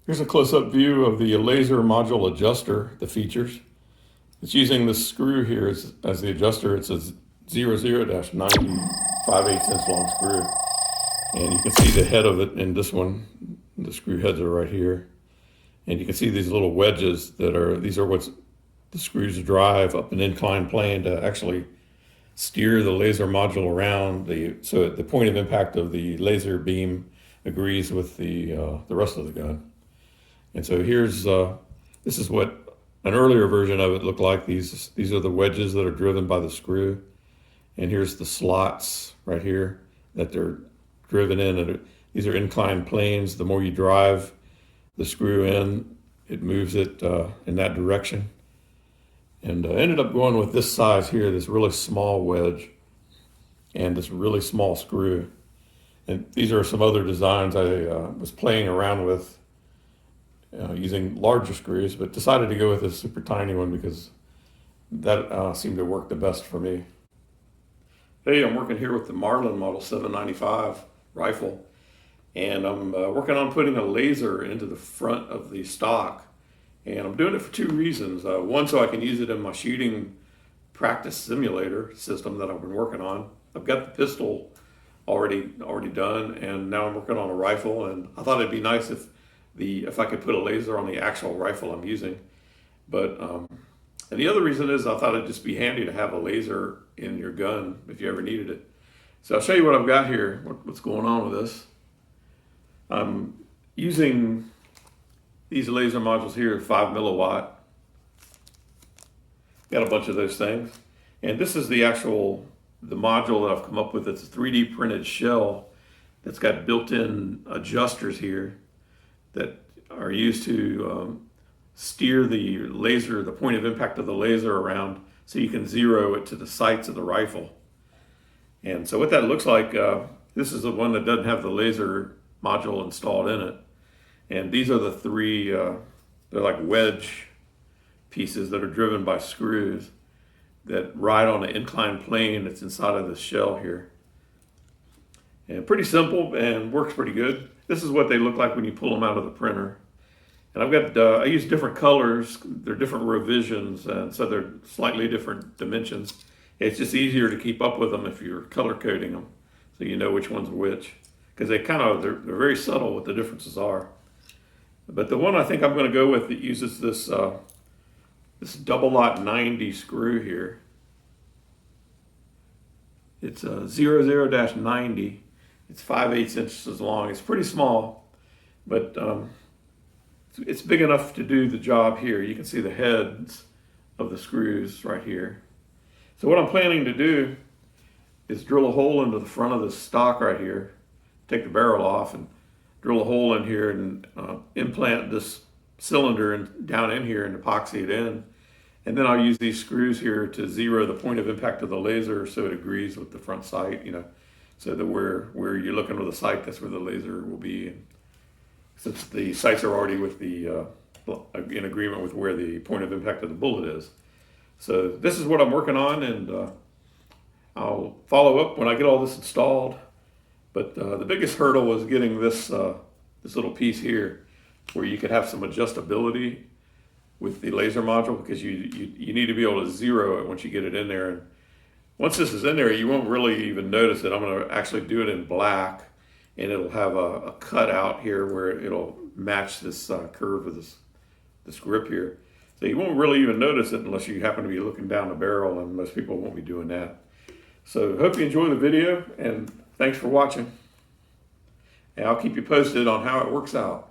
Here's a close-up view of the laser module adjuster, the features. It's using this screw here as the adjuster. It's a 00-90 5/8" long screw. And you can see the head of it in this one. The screw heads are right here. And you can see these little wedges these are what the screws drive up an inclined plane to actually steer the laser module around so the point of impact of the laser beam agrees with the rest of the gun. And so this is what an earlier version of it looked like. These are the wedges that are driven by the screw. And here's the slots right here that they're driven in. And these are inclined planes. The more you drive the screw in, it moves it in that direction. And I ended up going with this size here, this really small wedge and this really small screw. And these are some other designs I was playing around with using larger screws, but decided to go with this super tiny one because that seemed to work the best for me. Hey, I'm working here with the Marlin Model 795 rifle, and I'm working on putting a laser into the front of the stock. And I'm doing it for two reasons. One, so I can use it in my shooting practice simulator system that I've been working on. I've got the pistol already done, and now I'm working on a rifle, and I thought it'd be nice if I could put a laser on the actual rifle I'm using. But and the other reason is I thought it'd just be handy to have a laser in your gun if you ever needed it. So I'll show you what I've got here, what's going on with this. I'm using these laser modules here, 5 milliwatt. Got a bunch of those things. And this is the module that I've come up with. It's a 3D printed shell that's got built-in adjusters here that are used to steer the laser, the point of impact of the laser around so you can zero it to the sights of the rifle. And so what that looks like, this is the one that doesn't have the laser module installed in it. And these are the three, they're like wedge pieces that are driven by screws that ride on an inclined plane that's inside of this shell here. And pretty simple and works pretty good. This is what they look like when you pull them out of the printer. And I've got, I use different colors. They're different revisions, and so they're slightly different dimensions. It's just easier to keep up with them if you're color coding them, so you know which one's which. Because they're very subtle what the differences are. But the one I think I'm going to go with that uses this double-lot 90 screw here. It's a 00-90. It's 5/8 inches long. It's pretty small, but it's big enough to do the job here. You can see the heads of the screws right here. So what I'm planning to do is drill a hole into the front of the stock right here, take the barrel off and drill a hole in here and implant this cylinder down in here and epoxy it in. And then I'll use these screws here to zero the point of impact of the laser so it agrees with the front sight, so that where you're looking with the sight, that's where the laser will be. And since the sights are already with in agreement with where the point of impact of the bullet is. So this is what I'm working on, and I'll follow up when I get all this installed. But the biggest hurdle was getting this little piece here where you could have some adjustability with the laser module, because you need to be able to zero it once you get it in there. And once this is in there, you won't really even notice it. I'm going to actually do it in black, and it'll have a cutout here where it'll match this curve of this grip here. So you won't really even notice it unless you happen to be looking down the barrel, and most people won't be doing that. So hope you enjoy the video, and thanks for watching. And I'll keep you posted on how it works out.